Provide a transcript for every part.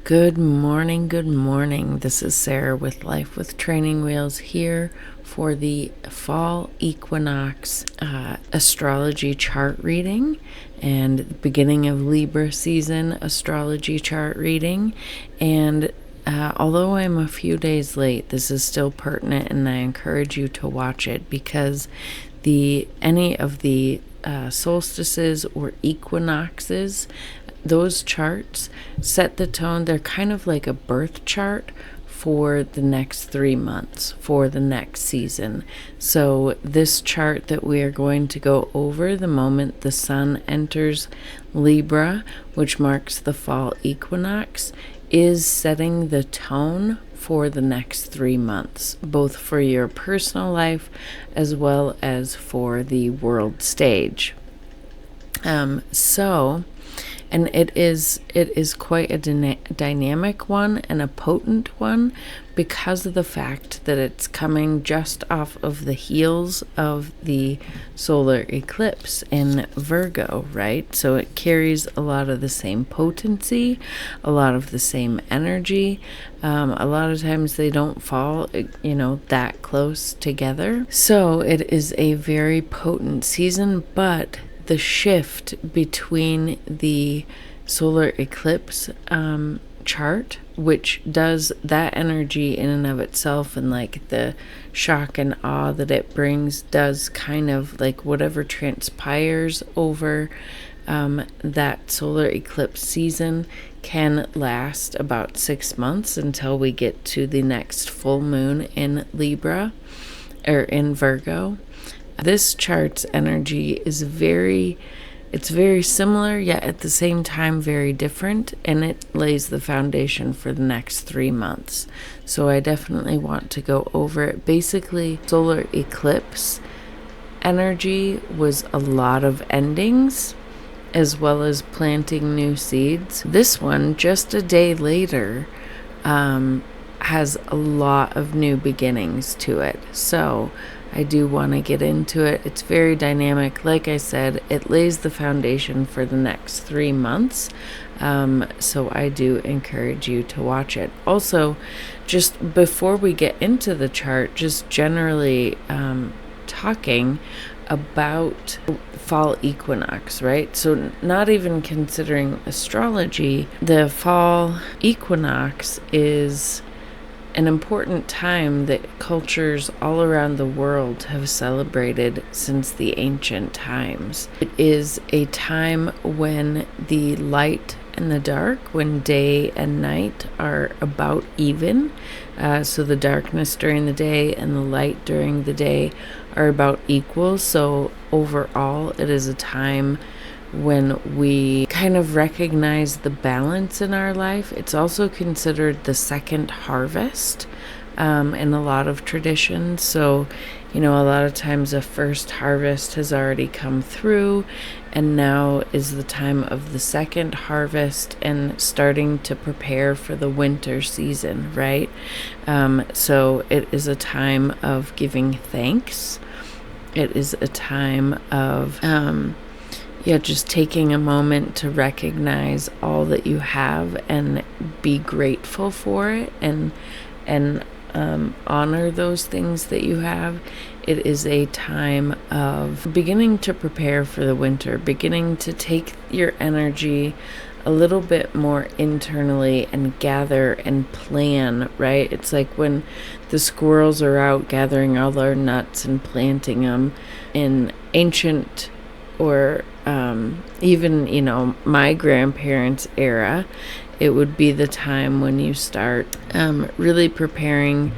Good morning, good morning. This is Sarah with Life with Training Wheels here for the Fall Equinox Astrology Chart reading and the beginning of Libra season Astrology Chart reading. And although I'm a few days late, this is still pertinent and I encourage you to watch it because any of the solstices or equinoxes, those charts set the tone. They're kind of like a birth chart for the next 3 months, for the next season. So this chart that we are going to go over the moment the sun enters Libra, which marks the fall equinox, is setting the tone for the next 3 months, both for your personal life as well as for the world stage. And it is quite a dynamic one and a potent one because of the fact that it's coming just off of the heels of the solar eclipse in Virgo, right? So it carries a lot of the same potency, a lot of the same energy. A lot of times they don't fall, that close together. So it is a very potent season, but the shift between the solar eclipse chart, which does that energy in and of itself, and like the shock and awe that it brings, does kind of like whatever transpires over that solar eclipse season can last about 6 months until we get to the next full moon in Libra or in Virgo. This chart's energy is very similar, yet at the same time very different, and it lays the foundation for the next 3 months. So I definitely want to go over it. Basically, solar eclipse energy was a lot of endings as well as planting new seeds. This one, just a day later, has a lot of new beginnings to it. So I do want to get into it. It's very dynamic. Like I said, it lays the foundation for the next 3 months. So I do encourage you to watch it. Also, just before we get into the chart, just generally talking about fall equinox, right? So not even considering astrology, the fall equinox is an important time that cultures all around the world have celebrated since the ancient times. It is a time when the light and the dark, when day and night are about even. So the darkness during the day and the light during the day are about equal. So overall, it is a time when we kind of recognize the balance in our life. It's also considered the second harvest in a lot of traditions. So, a lot of times a first harvest has already come through, and now is the time of the second harvest and starting to prepare for the winter season, right? So it is a time of giving thanks. It is a time of just taking a moment to recognize all that you have and be grateful for it and honor those things that you have. It is a time of beginning to prepare for the winter, beginning to take your energy a little bit more internally and gather and plan, right? It's like when the squirrels are out gathering all their nuts and planting them in ancient or even, my grandparents' era. It would be the time when you start really preparing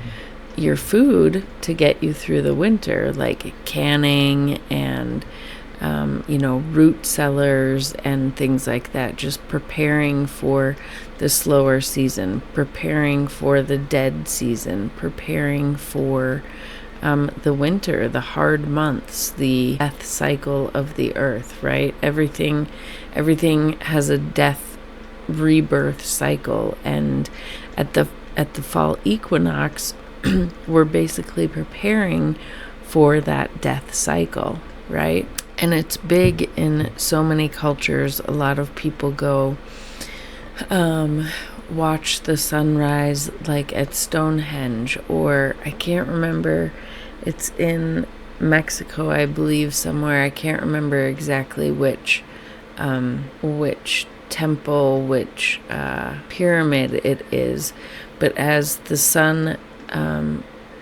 your food to get you through the winter, like canning and, root cellars and things like that. Just preparing for the slower season, preparing for the dead season, preparing for the winter, the hard months, the death cycle of the earth, right? Everything has a death rebirth cycle, and at the fall equinox, we're basically preparing for that death cycle, right? And it's big in so many cultures. A lot of people go watch the sunrise like at Stonehenge, or I can't remember, it's in Mexico, I believe, somewhere. I can't remember exactly which temple, which pyramid it is, but as the sun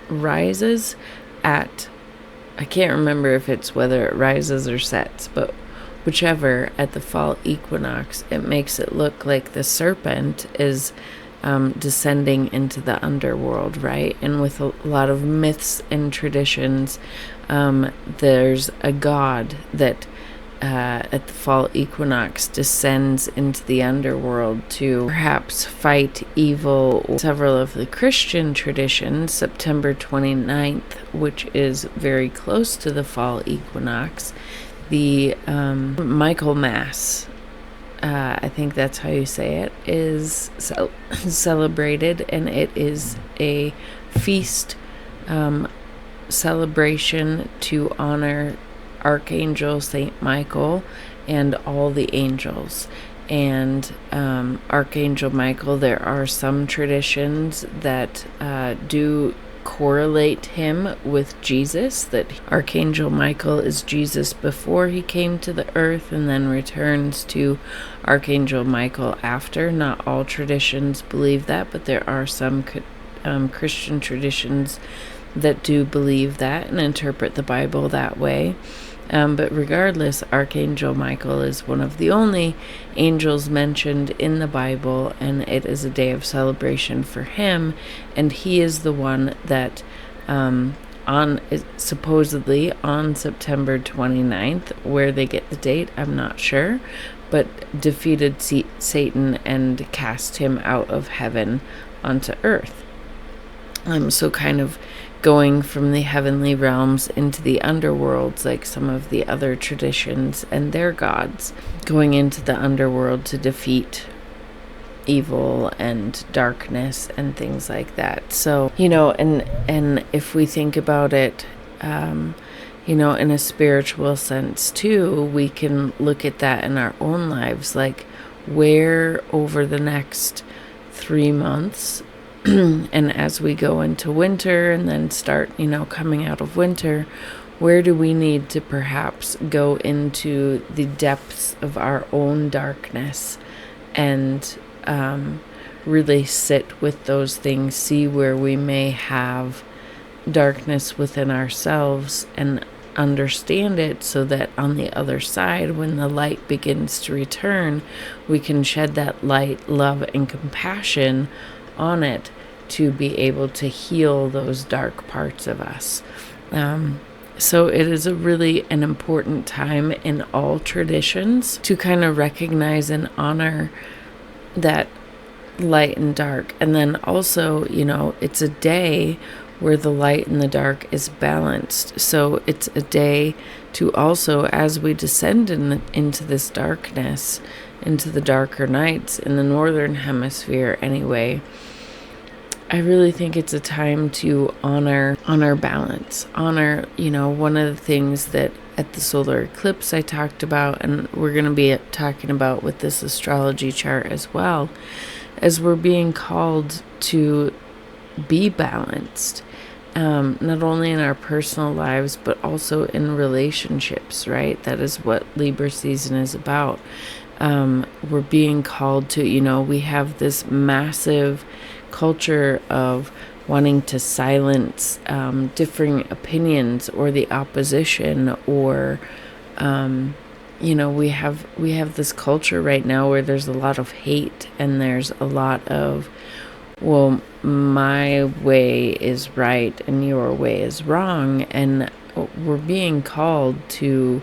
rises at, I can't remember if it's whether it rises or sets, but whichever, at the fall equinox, it makes it look like the serpent is descending into the underworld, right? And with a lot of myths and traditions, there's a god that at the fall equinox descends into the underworld to perhaps fight evil. Several of the Christian traditions, September 29th, which is very close to the fall equinox, the Michaelmas, I think that's how you say it, is celebrated, and it is a feast celebration to honor Archangel Saint Michael and all the angels. And Archangel Michael, there are some traditions that do correlate him with Jesus, that Archangel Michael is Jesus before he came to the earth and then returns to Archangel Michael after. Not all traditions believe that, but there are some Christian traditions that do believe that and interpret the Bible that way. But regardless, Archangel Michael is one of the only angels mentioned in the Bible, and it is a day of celebration for him. And he is the one that supposedly on September 29th, where they get the date, I'm not sure, but defeated Satan and cast him out of heaven onto earth. So kind of going from the heavenly realms into the underworlds, like some of the other traditions and their gods, going into the underworld to defeat evil and darkness and things like that. So, and if we think about it, in a spiritual sense too, we can look at that in our own lives, like where over the next 3 months, and as we go into winter and then start, coming out of winter, where do we need to perhaps go into the depths of our own darkness and really sit with those things, see where we may have darkness within ourselves and understand it, so that on the other side, when the light begins to return, we can shed that light, love, and compassion on it to be able to heal those dark parts of us. So it is an important time in all traditions to kind of recognize and honor that light and dark. And then also, it's a day where the light and the dark is balanced. So it's a day to also, as we descend into this darkness, into the darker nights in the northern hemisphere anyway, I really think it's a time to honor balance, honor, one of the things that at the solar eclipse I talked about, and we're going to be talking about with this astrology chart as well, as we're being called to be balanced, not only in our personal lives, but also in relationships, right? That is what Libra season is about. We're being called to, we have this massive culture of wanting to silence differing opinions or the opposition, or we have this culture right now where there's a lot of hate and there's a lot of, well, my way is right and your way is wrong, and we're being called to,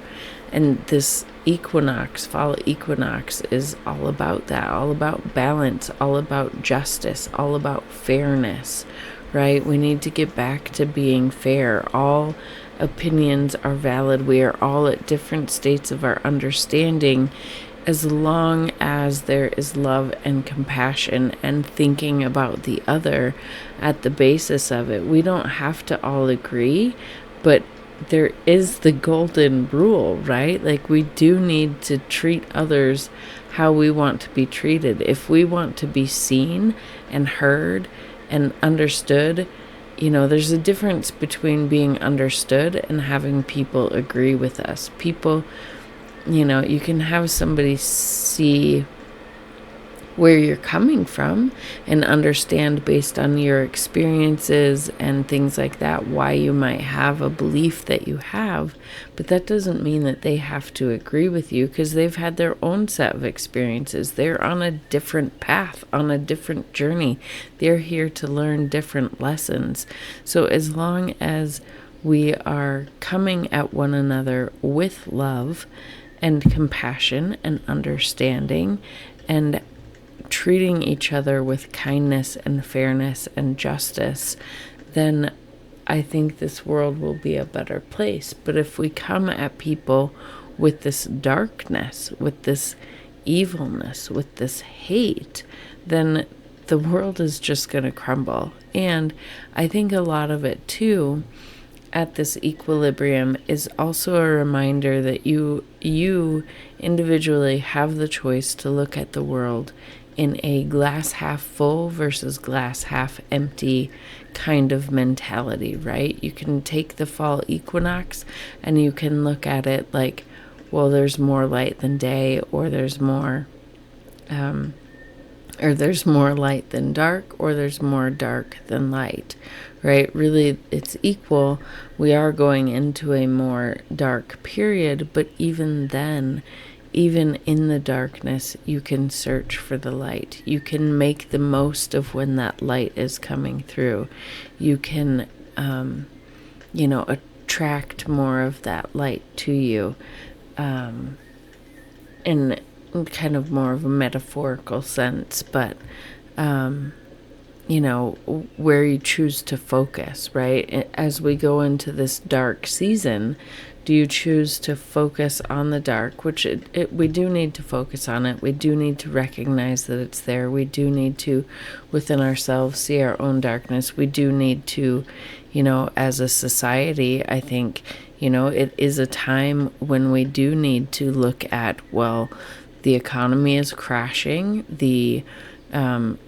and this fall equinox is all about that, all about balance, all about justice, all about fairness, right? We need to get back to being fair. All opinions are valid. We are all at different states of our understanding, as long as there is love and compassion and thinking about the other at the basis of it. We don't have to all agree, but there is the golden rule, right? Like, we do need to treat others how we want to be treated. If we want to be seen and heard and understood, there's a difference between being understood and having people agree with us. People, you can have somebody see where you're coming from and understand based on your experiences and things like that why you might have a belief that you have, but that doesn't mean that they have to agree with you, because they've had their own set of experiences. They're on a different path, on a different journey. They're here to learn different lessons. So as long as we are coming at one another with love and compassion and understanding and treating each other with kindness and fairness and justice, then I think this world will be a better place. But if we come at people with this darkness, with this evilness, with this hate, then the world is just going to crumble. And I think a lot of it too, at this equilibrium, is also a reminder that you individually have the choice to look at the world in a glass half full versus glass half empty kind of mentality, right? You can take the fall equinox and you can look at it like, well, there's more light than day, or there's more light than dark, or there's more dark than light, right? Really, it's equal. We are going into a more dark period, but even then, even in the darkness, you can search for the light. You can make the most of when that light is coming through. You can, attract more of that light to you, in kind of more of a metaphorical sense, but, where you choose to focus, right? As we go into this dark season, do you choose to focus on the dark, which we do need to focus on it. We do need to recognize that it's there. We do need to, within ourselves, see our own darkness. We do need to, as a society, I think, it is a time when we do need to look at, well, the economy is crashing. The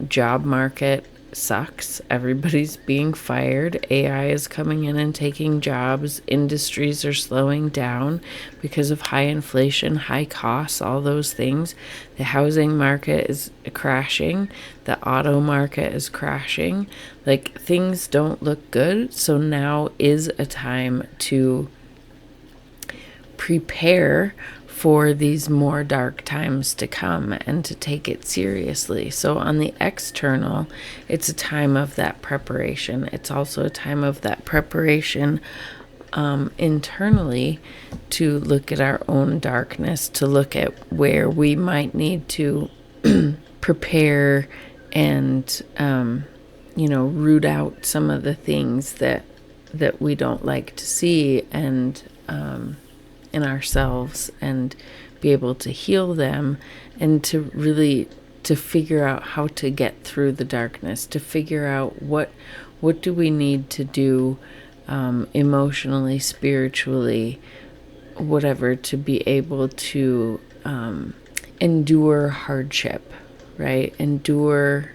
job market sucks. Everybody's being fired. AI is coming in and taking jobs. Industries are slowing down because of high inflation, high costs, all those things. The housing market is crashing. The auto market is crashing. Like, things don't look good. So now is a time to prepare for these more dark times to come and to take it seriously. So on the external, it's a time of that preparation. It's also a time of that preparation internally, to look at our own darkness, to look at where we might need to prepare and, root out some of the things that we don't like to see, and in ourselves, and be able to heal them, and to really to figure out how to get through the darkness, to figure out what do we need to do emotionally, spiritually, whatever, to be able to endure hardship, right? Endure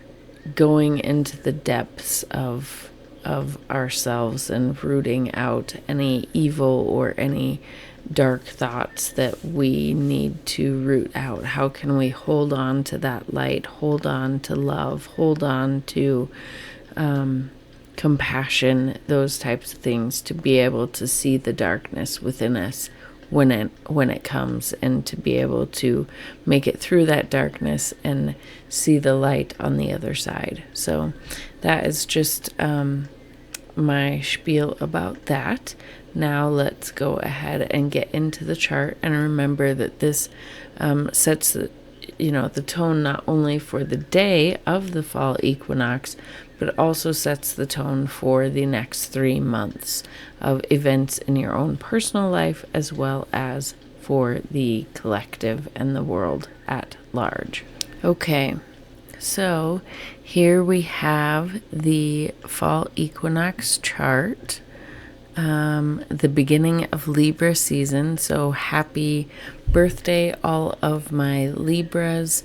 going into the depths of ourselves and rooting out any evil or any dark thoughts that we need to root out. How can we hold on to that light, hold on to love, hold on to compassion, those types of things, to be able to see the darkness within us when it comes, and to be able to make it through that darkness and see the light on the other side. So that is just my spiel about that. Now let's go ahead and get into the chart, and remember that this sets the tone not only for the day of the fall equinox, but also sets the tone for the next 3 months of events in your own personal life, as well as for the collective and the world at large. Okay, so here we have the fall equinox chart. the beginning of Libra season. So happy birthday, all of my Libras.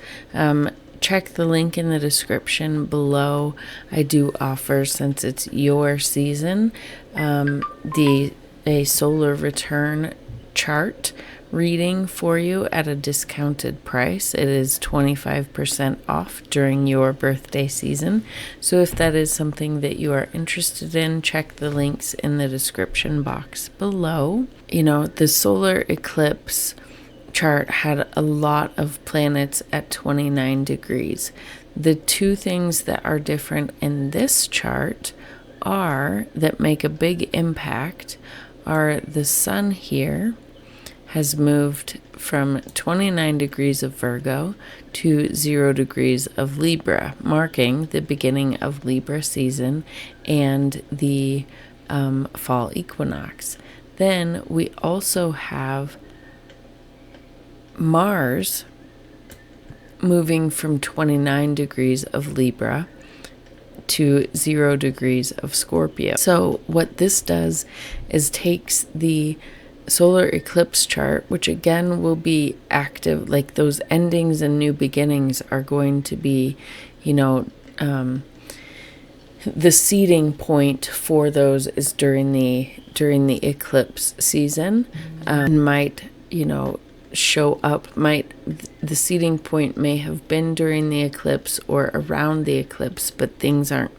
Check the link in the description below. I do offer, since it's your season, a solar return chart reading for you at a discounted price. It is 25% off during your birthday season. So if that is something that you are interested in, check the links in the description box below. You know, the solar eclipse chart had a lot of planets at 29 degrees. The two things that are different in this chart that make a big impact are the sun here has moved from 29 degrees of Virgo to 0 degrees of Libra, marking the beginning of Libra season and the fall equinox. Then we also have Mars moving from 29 degrees of Libra to 0 degrees of Scorpio. So what this does is takes the solar eclipse chart, which again will be active, like those endings and new beginnings are going to be, you know, the seeding point for those is during the eclipse season. Might, you know, show up, the seeding point may have been during the eclipse or around the eclipse, but things aren't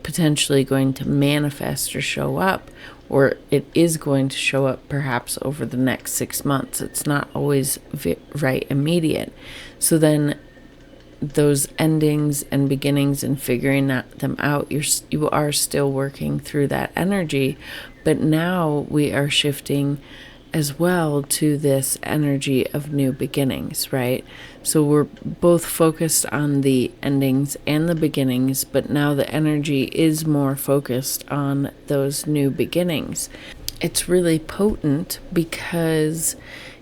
potentially going to manifest or show up, or it is going to show up perhaps over the next 6 months. It's not always right immediate. So then those endings and beginnings and figuring them out, you are still working through that energy, but now we are shifting as well to this energy of new beginnings, right? So we're both focused on the endings and the beginnings, but now the energy is more focused on those new beginnings. It's really potent because,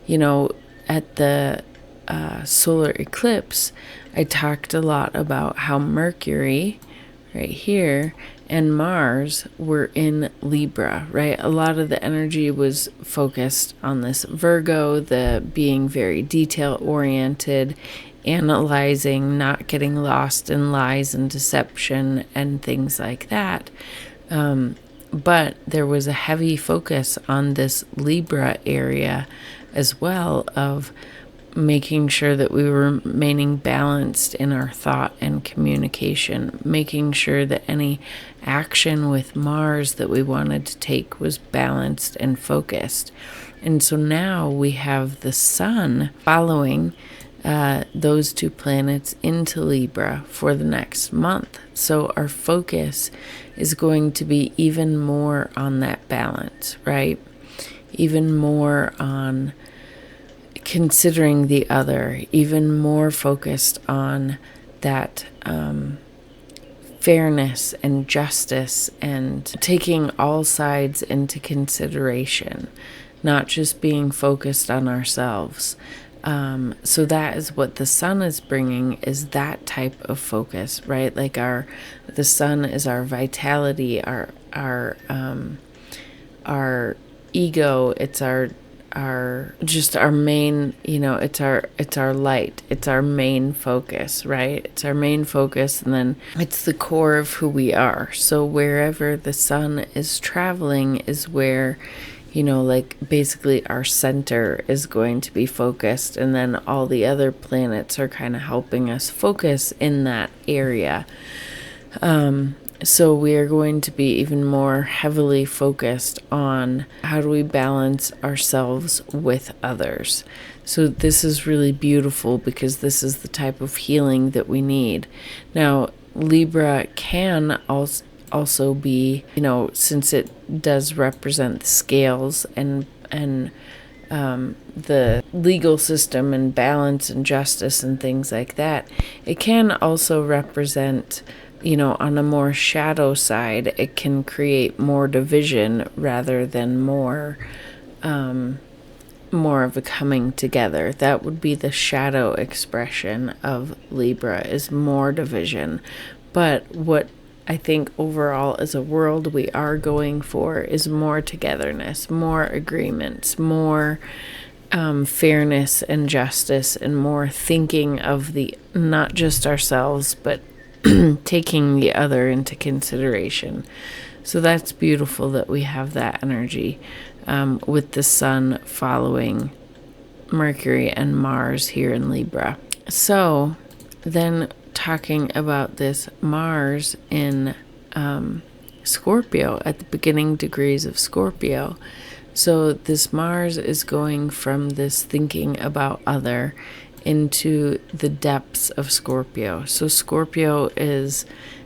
you know, at the solar eclipse, I talked a lot about how Mercury, right here, and Mars were in Libra, right? A lot of the energy was focused on this Virgo, the being very detail-oriented, analyzing, not getting lost in lies and deception and things like that. But there was a heavy focus on this Libra area as well, of making sure that we were remaining balanced in our thought and communication, making sure that any action with Mars that we wanted to take was balanced and focused. And so now we have the sun following those two planets into Libra for the next month. So our focus is going to be even more on that balance, right? Even more on considering the other, even more focused on that fairness and justice and taking all sides into consideration, not just being focused on ourselves. So that is what the sun is bringing, is that type of focus, right? Like the sun is our vitality, our ego. It's our main, you know, it's our light, it's our main focus, right? It's our main focus, and then it's the core of who we are. So wherever the sun is traveling is where, you know, like basically our center is going to be focused, and then all the other planets are kind of helping us focus in that area. So we are going to be even more heavily focused on how do we balance ourselves with others. So this is really beautiful because this is the type of healing that we need. Now, Libra can also be, you know, since it does represent the scales and the legal system and balance and justice and things like that, it can also represent, you know, on a more shadow side, it can create more division rather than more of a coming together. That would be the shadow expression of Libra, is more division. But what I think overall as a world we are going for is more togetherness, more agreements, more fairness and justice, and more thinking of the not just ourselves, but taking the other into consideration. So that's beautiful that we have that energy with the sun following Mercury and Mars here in Libra. So then talking about this Mars in Scorpio, at the beginning degrees of Scorpio. So this Mars is going from this thinking about other into the depths of Scorpio. So Scorpio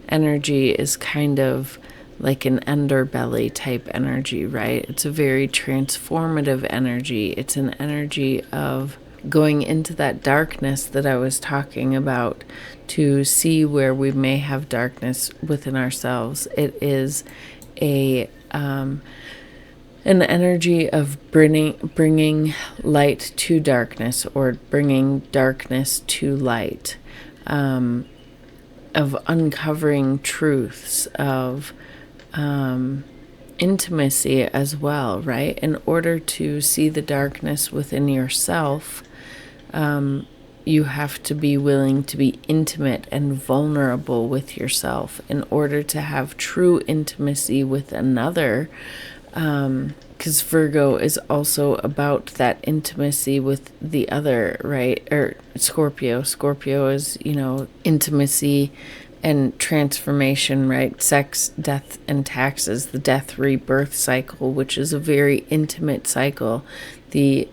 energy is kind of like an underbelly type energy, right? It's a very transformative energy. It's an energy of going into that darkness that I was talking about to see where we may have darkness within ourselves. It is an energy of bringing light to darkness, or bringing darkness to light, of uncovering truths, of intimacy as well, right? In order to see the darkness within yourself, you have to be willing to be intimate and vulnerable with yourself in order to have true intimacy with another. Because Virgo is also about that intimacy with the other, right? Or Scorpio. Scorpio is, intimacy and transformation, right? Sex, death, and taxes, the death rebirth cycle, which is a very intimate cycle. The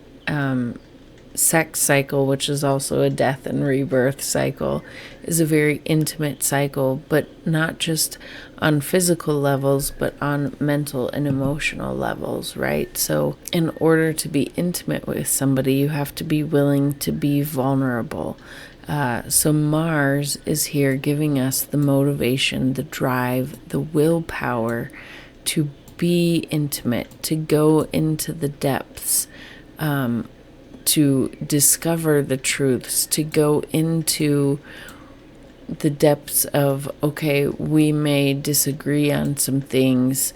sex cycle, which is also a death and rebirth cycle, is a very intimate cycle, but not just on physical levels, but on mental and emotional levels, right? So in order to be intimate with somebody, you have to be willing to be vulnerable. So Mars is here giving us the motivation, the drive, the willpower to be intimate, to go into the depths, to discover the truths, to go into the depths of, okay, we may disagree on some things.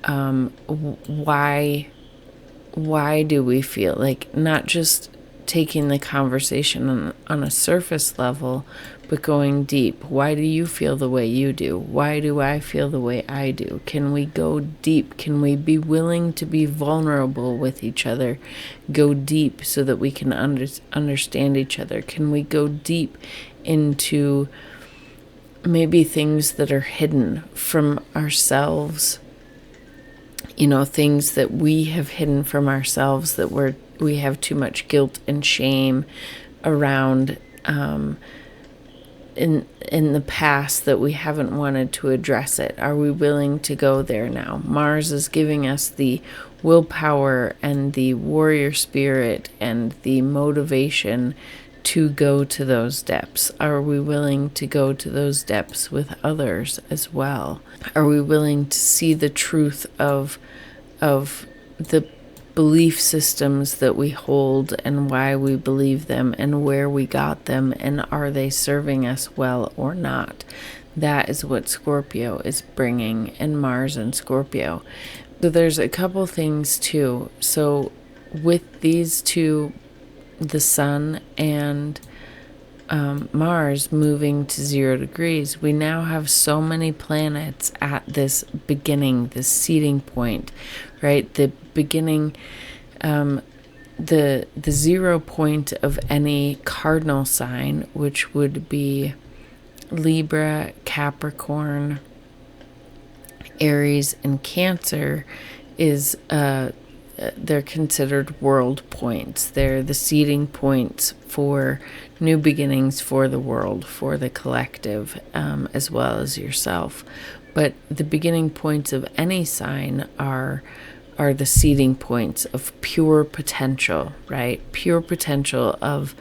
Why do we feel like, not just taking the conversation on a surface level, but going deep? Why do you feel the way you do? Why do I feel the way I do? Can we go deep? Can we be willing to be vulnerable with each other? Go deep so that we can understand each other. Can we go deep into maybe things that are hidden from ourselves? Things that we have hidden from ourselves, that we have too much guilt and shame around in the past, that we haven't wanted to address it. Are we willing to go there now? Mars is giving us the willpower and the warrior spirit and the motivation to go to those depths. Are we willing to go to those depths with others as well? Are we willing to see the truth of the belief systems that we hold, and why we believe them, and where we got them, and are they serving us well or not? That is what Scorpio is bringing, and Mars and Scorpio. So there's a couple things too. So with these two, the sun and Mars moving to 0 degrees, we now have so many planets at this beginning, this seeding point, right? The beginning, the 0 point of any cardinal sign, which would be Libra, Capricorn, Aries, and Cancer, is they're considered world points. They're the seeding points for new beginnings for the world, for the collective, as well as yourself. But the beginning points of any sign are the seeding points of pure potential, right? Pure potential of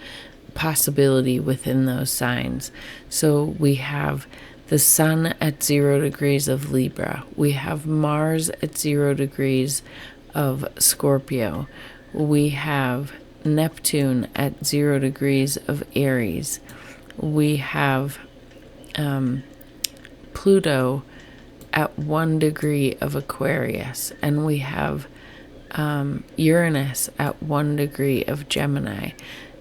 possibility within those signs. So we have the sun at 0 degrees of Libra. We have Mars at 0 degrees of Scorpio. We have Neptune at 0 degrees of Aries. We have Pluto at 1 degree of Aquarius, and we have Uranus at 1 degree of Gemini.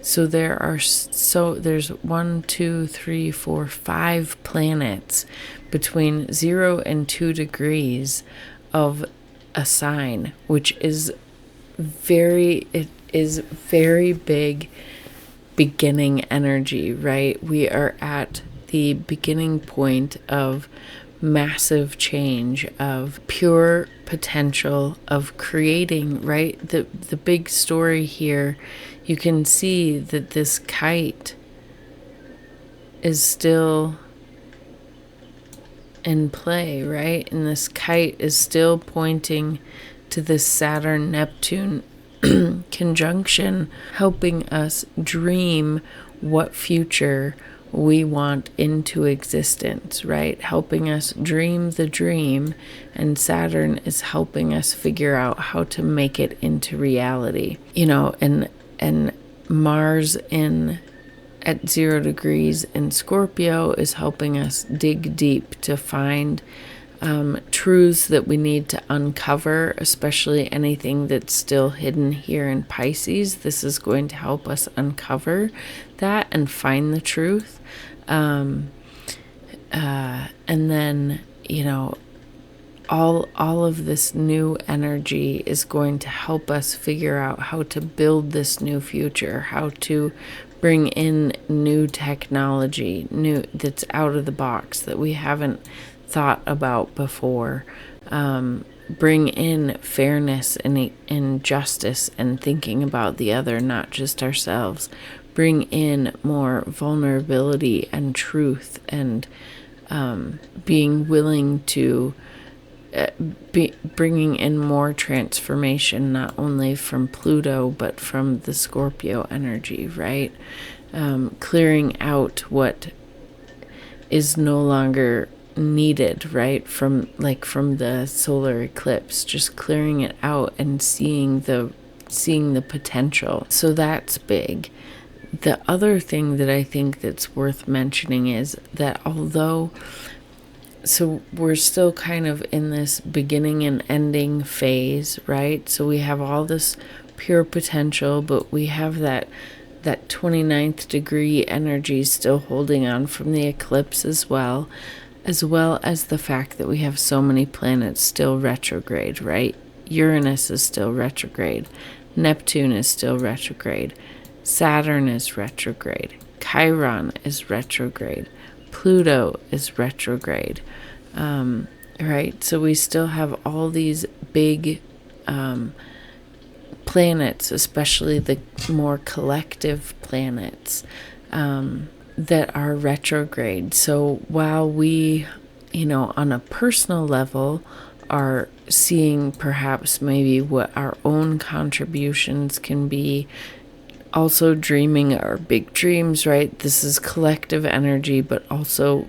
So there's 1, 2, 3, 4, 5 planets between 0 and 2 degrees of a sign, which is very big beginning energy, right? We are at the beginning point of massive change, of pure potential, of creating, right? The big story here, you can see that this kite is still in play, right? And this kite is still pointing to this Saturn-Neptune conjunction, helping us dream what future we want into existence, right? Helping us dream the dream, and Saturn is helping us figure out how to make it into reality. And Mars at 0 degrees in Scorpio is helping us dig deep to find truths that we need to uncover, especially anything that's still hidden here in Pisces. This is going to help us uncover that and find the truth. And then, all of this new energy is going to help us figure out how to build this new future, how to bring in new technology, that's out of the box, that we haven't thought about before. Bring in fairness and justice and thinking about the other, not just ourselves. Bring in more vulnerability and truth, and being willing to bringing in more transformation, not only from Pluto but from the Scorpio energy, right? Clearing out what is no longer needed, right? From the solar eclipse, just clearing it out and seeing the potential. So that's big. The other thing that I think that's worth mentioning is that so we're still kind of in this beginning and ending phase, right? So we have all this pure potential, but we have that 29th degree energy still holding on from the eclipse as well as the fact that we have so many planets still retrograde, right? Uranus is still retrograde. Neptune is still retrograde. Saturn is retrograde. Chiron is retrograde. Pluto is retrograde. Right? So we still have all these big planets, especially the more collective planets, that are retrograde. So while we, on a personal level, are seeing perhaps maybe what our own contributions can be, also dreaming our big dreams, right? This is collective energy, but also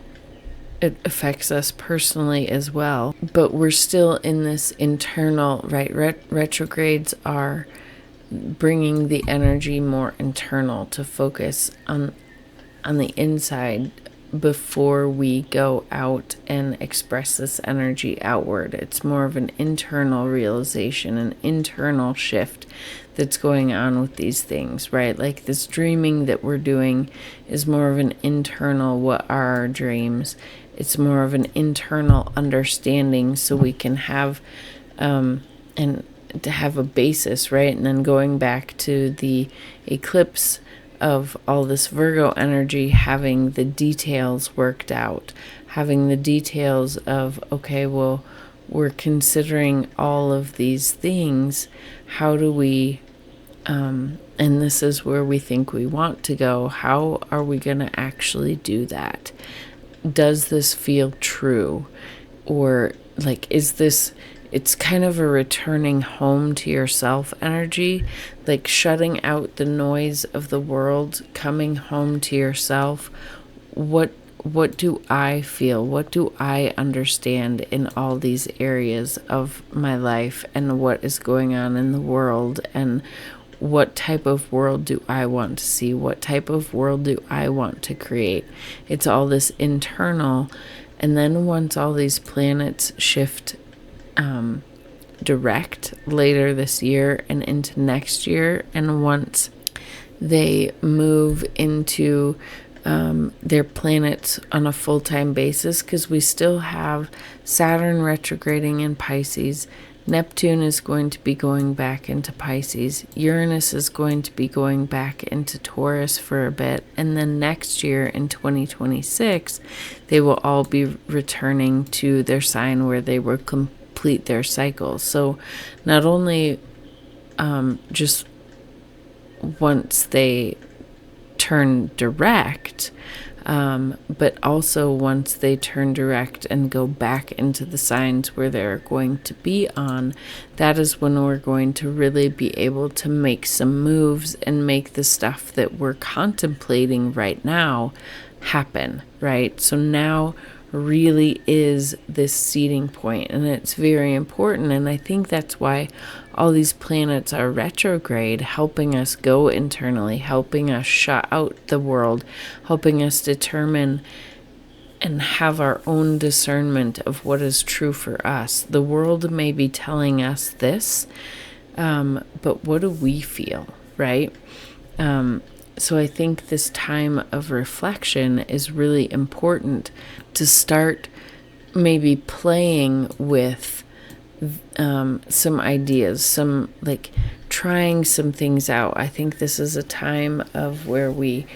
it affects us personally as well. But we're still in this internal, right? Retrogrades are bringing the energy more internal to focus on the inside before we go out and express this energy outward. It's more of an internal realization, an internal shift that's going on with these things, right? Like this dreaming that we're doing is more of an internal, what are our dreams? It's more of an internal understanding, so we can have and to have a basis, right? And then going back to the eclipse of all this Virgo energy, having the details worked out, having the details of, okay, well, we're considering all of these things. How do we, and this is where we think we want to go. How are we going to actually do that? Does this feel true? Or is this, it's kind of a returning home to yourself energy, like shutting out the noise of the world, coming home to yourself. What do I feel? What do I understand in all these areas of my life, and what is going on in the world, and what type of world do I want to see? What type of world do I want to create? It's all this internal. And then once all these planets shift direct later this year and into next year, and once they move into their planets on a full-time basis, because we still have Saturn retrograding in Pisces, Neptune is going to be going back into Pisces, Uranus is going to be going back into Taurus for a bit, and then next year in 2026 they will all be returning to their sign where they will complete their cycle. So not only just once they turn direct, but also once they turn direct and go back into the signs where they're going to be on, that is when we're going to really be able to make some moves and make the stuff that we're contemplating right now happen, right? So now really is this seeding point, and it's very important. And I think that's why all these planets are retrograde, helping us go internally, helping us shut out the world, helping us determine and have our own discernment of what is true for us. The world may be telling us this, but what do we feel, right? So I think this time of reflection is really important to start maybe playing with some ideas, some like trying some things out. I think this is a time of where we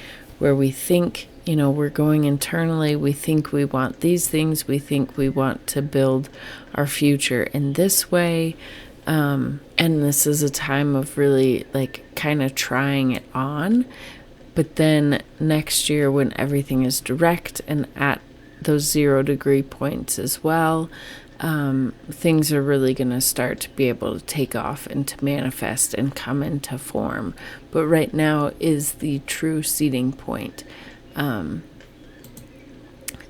think, we're going internally. We think we want these things. We think we want to build our future in this way. And this is a time of really like kind of trying it on. But then next year, when everything is direct and at those 0 degree points as well, things are really going to start to be able to take off and to manifest and come into form. But right now is the true seeding point.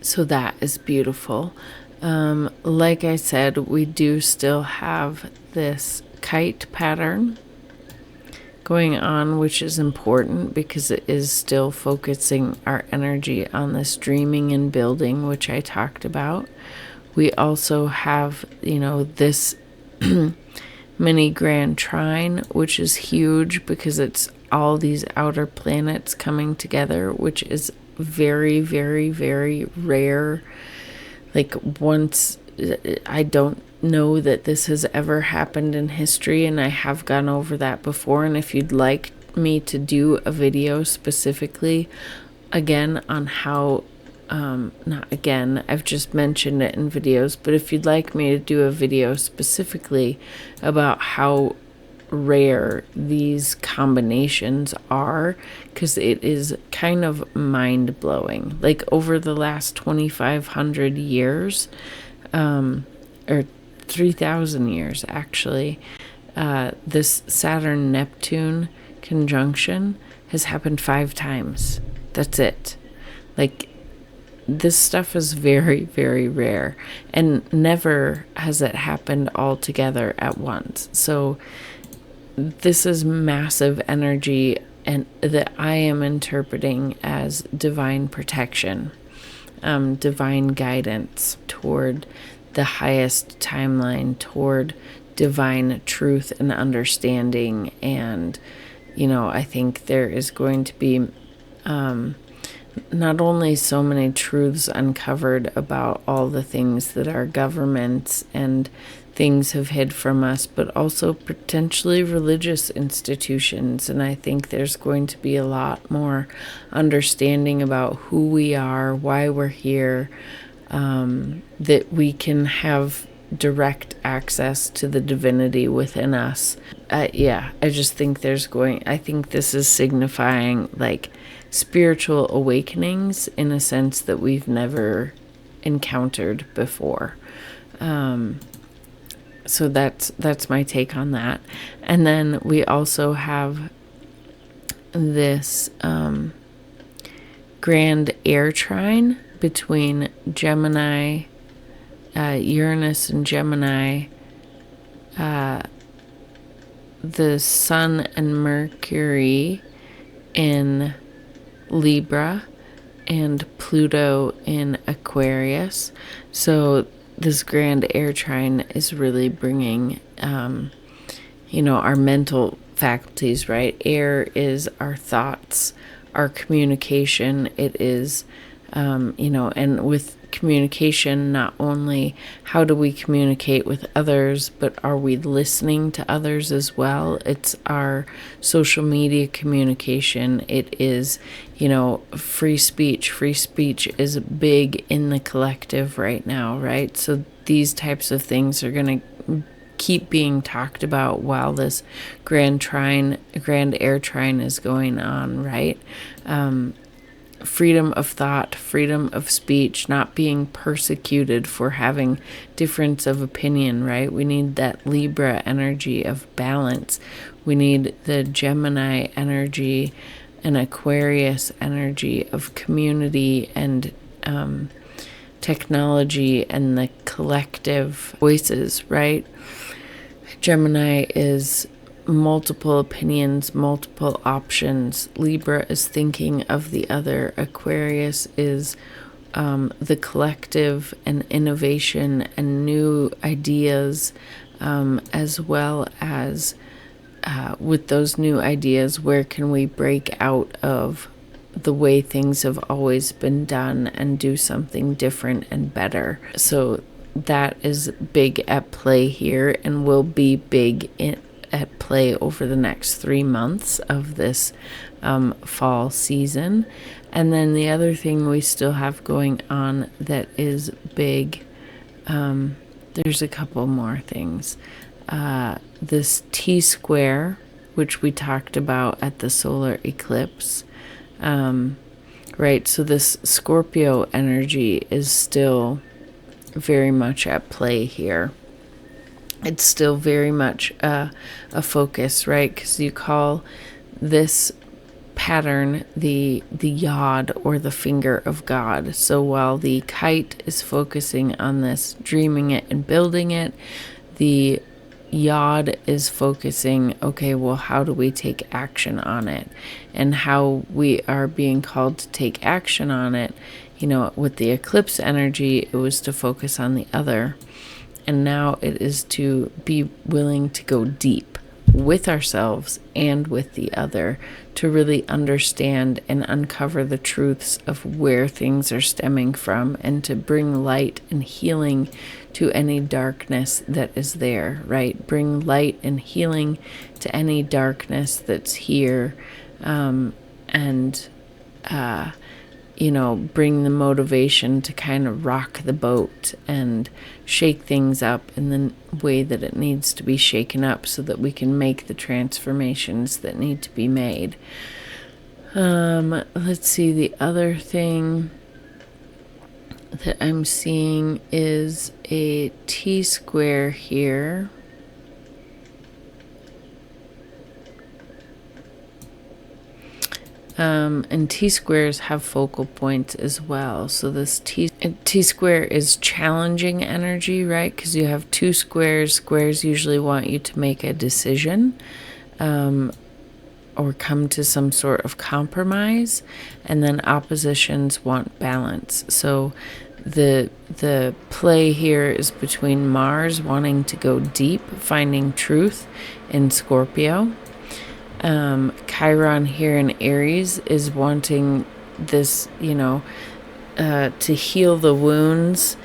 So that is beautiful. Like I said, we do still have this kite pattern going on, which is important because it is still focusing our energy on this dreaming and building, which I talked about. We also have, this mini grand trine, which is huge because it's all these outer planets coming together, which is very, very, very rare. Like once, I don't know that this has ever happened in history, and I have gone over that before. And if you'd like me to do a video specifically again on how not again, I've just mentioned it in videos, but if you'd like me to do a video specifically about how rare these combinations are, because it is kind of mind-blowing. Like over the last 2,500 years, or 3,000 years actually, this Saturn-Neptune conjunction has happened 5 times. That's it. Like, this stuff is very, very rare, and never has it happened all together at once. So this is massive energy, and that I am interpreting as divine protection, divine guidance toward the highest timeline, toward divine truth and understanding. And I think there is going to be not only so many truths uncovered about all the things that our governments and things have hid from us, but also potentially religious institutions. And I think there's going to be a lot more understanding about who we are, why we're here, that we can have direct access to the divinity within us. I just think I think this is signifying like spiritual awakenings in a sense that we've never encountered before. So that's my take on that. And then we also have this grand air trine between Gemini, Uranus and Gemini, the Sun and Mercury in Libra, and Pluto in Aquarius. So this grand air trine is really bringing, our mental faculties, right? Air is our thoughts, our communication. It is, and with communication, not only how do we communicate with others, but are we listening to others as well? It's our social media communication. It is, free speech. Free speech is big in the collective right now, right? So these types of things are going to keep being talked about while this grand air trine is going on, right? Freedom of thought, freedom of speech, not being persecuted for having difference of opinion, right? We need that Libra energy of balance. We need the Gemini energy and Aquarius energy of community and technology and the collective voices, right? Gemini is multiple opinions, multiple options. Libra is thinking of the other. Aquarius is the collective and innovation and new ideas, as well as with those new ideas, where can we break out of the way things have always been done and do something different and better. So that is big at play here and will be big at play over the next 3 months of this fall season. And then the other thing we still have going on that is big, there's a couple more things. This T-square, which we talked about at the solar eclipse, right? So this Scorpio energy is still very much at play here. It's still very much a focus, right? Because you call this pattern the yod, or the finger of God. So while the kite is focusing on this, dreaming it and building it, the yod is focusing, okay, well, how do we take action on it? And how we are being called to take action on it. With the eclipse energy, it was to focus on the other. And now it is to be willing to go deep with ourselves and with the other, to really understand and uncover the truths of where things are stemming from, and to bring light and healing to any darkness that is there, right? Bring light and healing to any darkness that's here, bring the motivation to kind of rock the boat and shake things up in the way that it needs to be shaken up, so that we can make the transformations that need to be made. Let's see, the other thing that I'm seeing is a T-square here. And T-squares have focal points as well. So this T-square is challenging energy, right? Because you have two squares. Squares usually want you to make a decision, or come to some sort of compromise. And then oppositions want balance. So the play here is between Mars wanting to go deep, finding truth in Scorpio. Chiron here in Aries is wanting this, to heal the wounds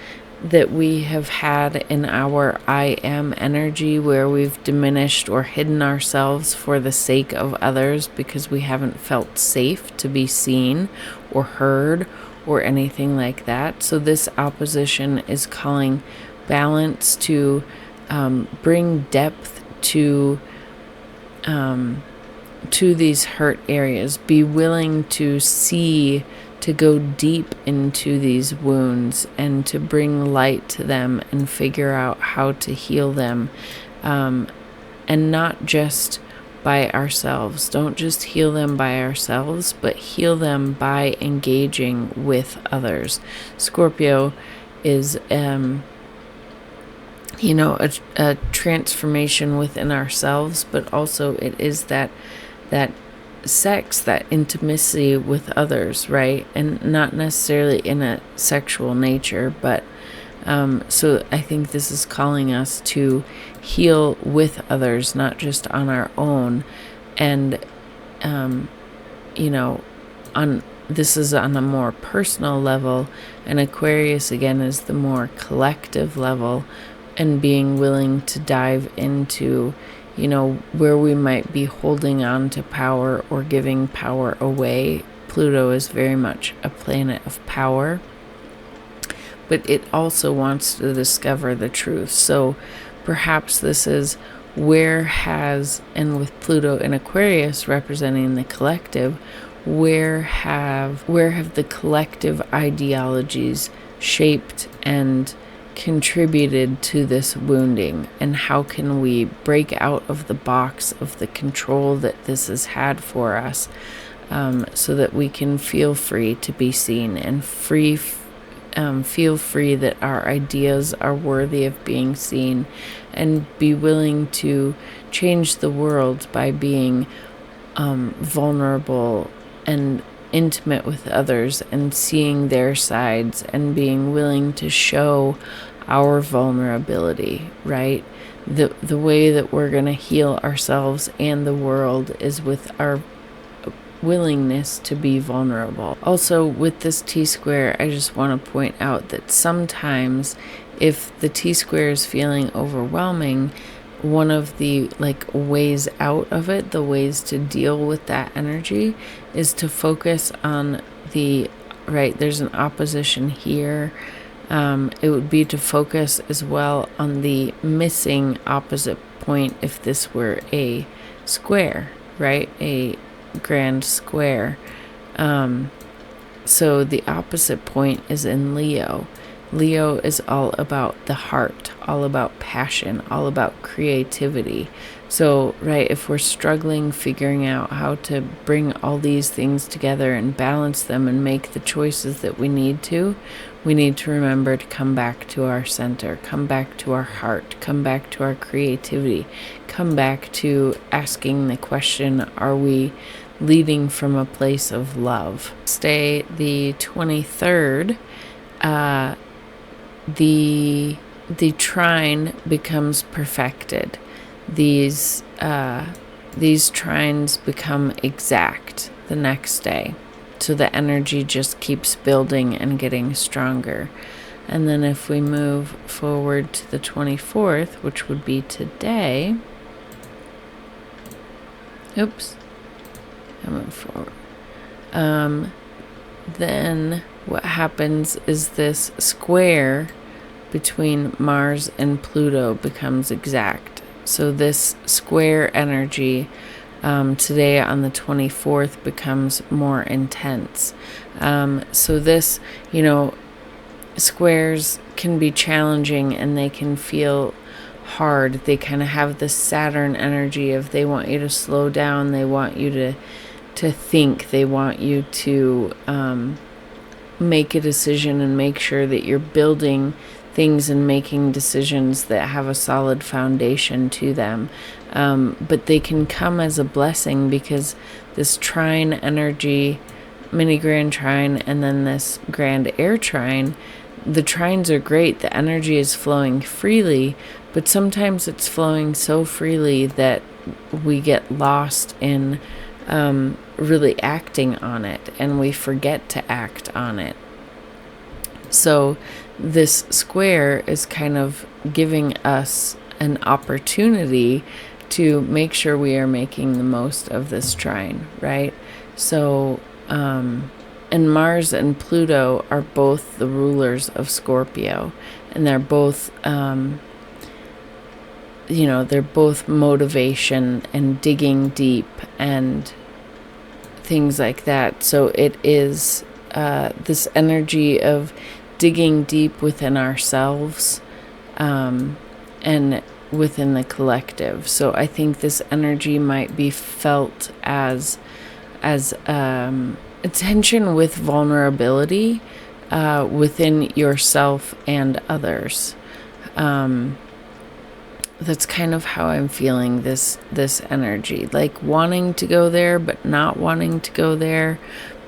that we have had in our I am energy, where we've diminished or hidden ourselves for the sake of others because we haven't felt safe to be seen or heard or anything like that. So this opposition is calling balance to bring depth to these hurt areas. Be willing to see, to go deep into these wounds and to bring light to them and figure out how to heal them, and not just by ourselves. Don't just heal them by ourselves, but heal them by engaging with others. Scorpio is a transformation within ourselves, but also it is that sex, that intimacy with others, right? And not necessarily in a sexual nature, but so I think this is calling us to heal with others, not just on our own. And, this is on a more personal level, and Aquarius again is the more collective level, and being willing to dive into, where we might be holding on to power or giving power away. Pluto is very much a planet of power, but it also wants to discover the truth. So perhaps this is and with Pluto and Aquarius representing the collective, where have the collective ideologies shaped and contributed to this wounding, and how can we break out of the box of the control that this has had for us, so that we can feel free to be seen and feel free that our ideas are worthy of being seen, and be willing to change the world by being vulnerable and intimate with others and seeing their sides and being willing to show our vulnerability, right? The way that we're going to heal ourselves and the world is with our willingness to be vulnerable. Also, with this T-square, I just want to point out that sometimes if the T-square is feeling overwhelming, one of the ways out of it, the ways to deal with that energy, is to focus on there's an opposition here. It would be to focus as well on the missing opposite point if this were a square, right? A grand square. So the opposite point is in Leo. Leo is all about the heart, all about passion, all about creativity. So, if we're struggling figuring out how to bring all these things together and balance them and make the choices that we need to remember to come back to our center, come back to our heart, come back to our creativity, come back to asking the question, are we leading from a place of love? Stay the 23rd, the trine becomes perfected. These trines become exact the next day. So the energy just keeps building and getting stronger. And then if we move forward to the 24th, which would be today. Oops. I went forward. Then what happens is this square between Mars and Pluto becomes exact. So this square energy today on the 24th becomes more intense. So this, squares can be challenging and they can feel hard. They kind of have this Saturn energy of they want you to slow down, they want you to think, they want you to make a decision and make sure that you're building things and making decisions that have a solid foundation to them. But they can come as a blessing because this trine energy, mini grand trine, and then this grand air trine, the trines are great. The energy is flowing freely, but sometimes it's flowing so freely that we get lost in really acting on it, and we forget to act on it. So this square is kind of giving us an opportunity to make sure we are making the most of this trine, right? So, and Mars and Pluto are both the rulers of Scorpio, and they're both, they're both motivation and digging deep and things like that. So it is this energy of digging deep within ourselves and within the collective. So I think this energy might be felt as attention with vulnerability within yourself and others. that's kind of how I'm feeling this energy, like wanting to go there, but not wanting to go there,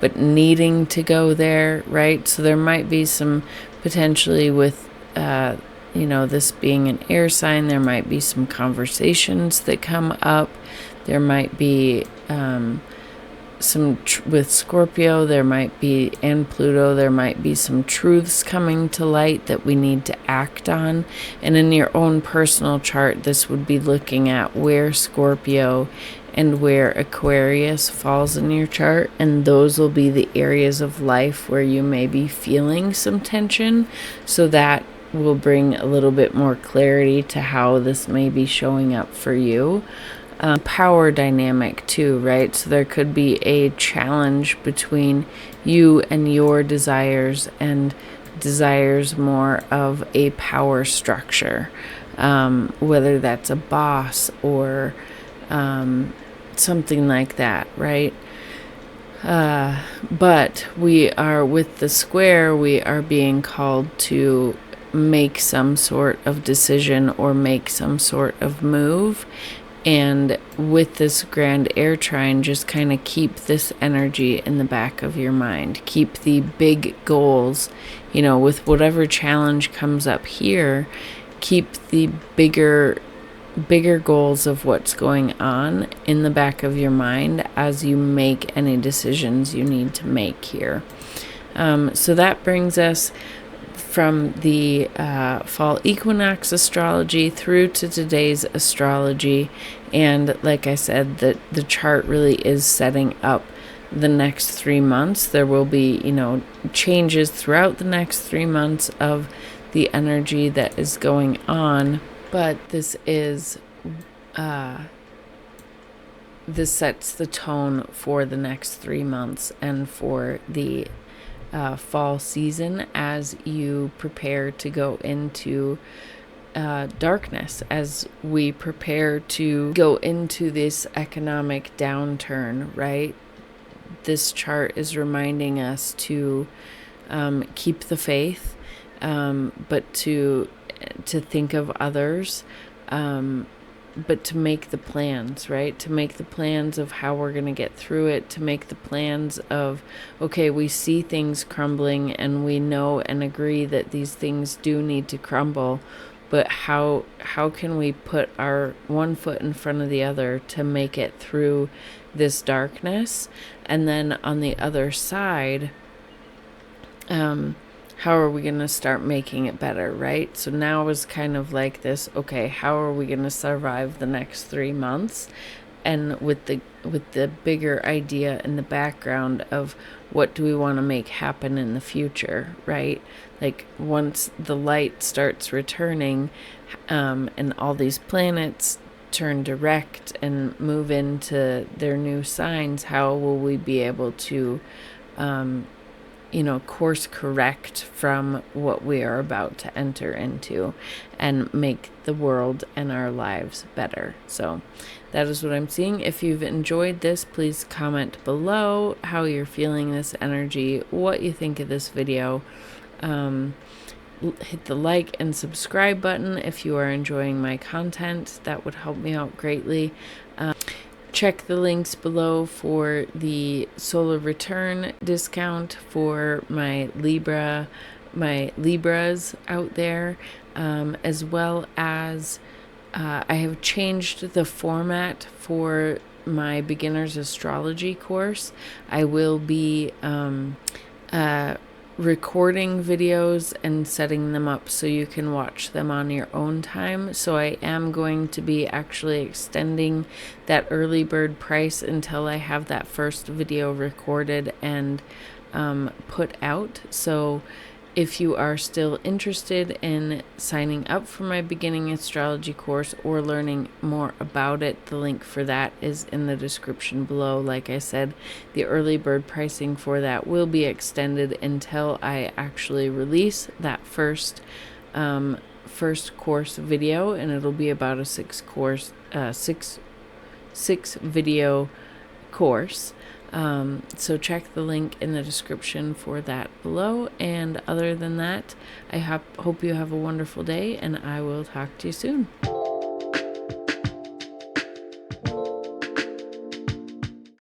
but needing to go there, right? So there might be some potentially with, this being an air sign, there might be some conversations that come up. There might be with Scorpio, there might be, and Pluto, there might be some truths coming to light that we need to act on. And in your own personal chart, this would be looking at where Scorpio and where Aquarius falls in your chart, and those will be the areas of life where you may be feeling some tension. So that will bring a little bit more clarity to how this may be showing up for you. Power dynamic too, right? So there could be a challenge between you and your desires and desires more of a power structure, whether that's a boss or something like that, right? But we are, with the square, we are being called to make some sort of decision or make some sort of move. And with this grand air trine, just kind of keep this energy in the back of your mind. Keep the big goals, with whatever challenge comes up here, keep the bigger goals of what's going on in the back of your mind as you make any decisions you need to make here. So that brings us from the Fall Equinox astrology through to today's astrology. And like I said, the chart really is setting up the next 3 months. There will be, changes throughout the next 3 months of the energy that is going on. But this is, this sets the tone for the next 3 months and for the fall season as you prepare to go into darkness, as we prepare to go into this economic downturn, right? This chart is reminding us to keep the faith, but to think of others, but to make the plans, right? To make the plans of how we're going to get through it, to make the plans of, okay, we see things crumbling and we know and agree that these things do need to crumble, but how can we put our one foot in front of the other to make it through this darkness? And then on the other side, how are we going to start making it better, right? So now is kind of like this, okay, how are we going to survive the next 3 months? And with the bigger idea in the background of what do we want to make happen in the future, right? Like once the light starts returning, and all these planets turn direct and move into their new signs, how will we be able to course correct from what we are about to enter into and make the world and our lives better. So that is what I'm seeing. If you've enjoyed this, please comment below how you're feeling this energy, what you think of this video. Hit the like and subscribe button if you are enjoying my content. That would help me out greatly. Check the links below for the solar return discount for my Libras out there, as well as I have changed the format for my beginner's astrology course. I will be recording videos and setting them up so you can watch them on your own time. So I am going to be actually extending that early bird price until I have that first video recorded and put out. So if you are still interested in signing up for my beginning astrology course or learning more about it, the link for that is in the description below. Like I said, the early bird pricing for that will be extended until I actually release that first course video, and it'll be about a six video course. So check the link in the description for that below. And other than that, I hope you have a wonderful day, and I will talk to you soon.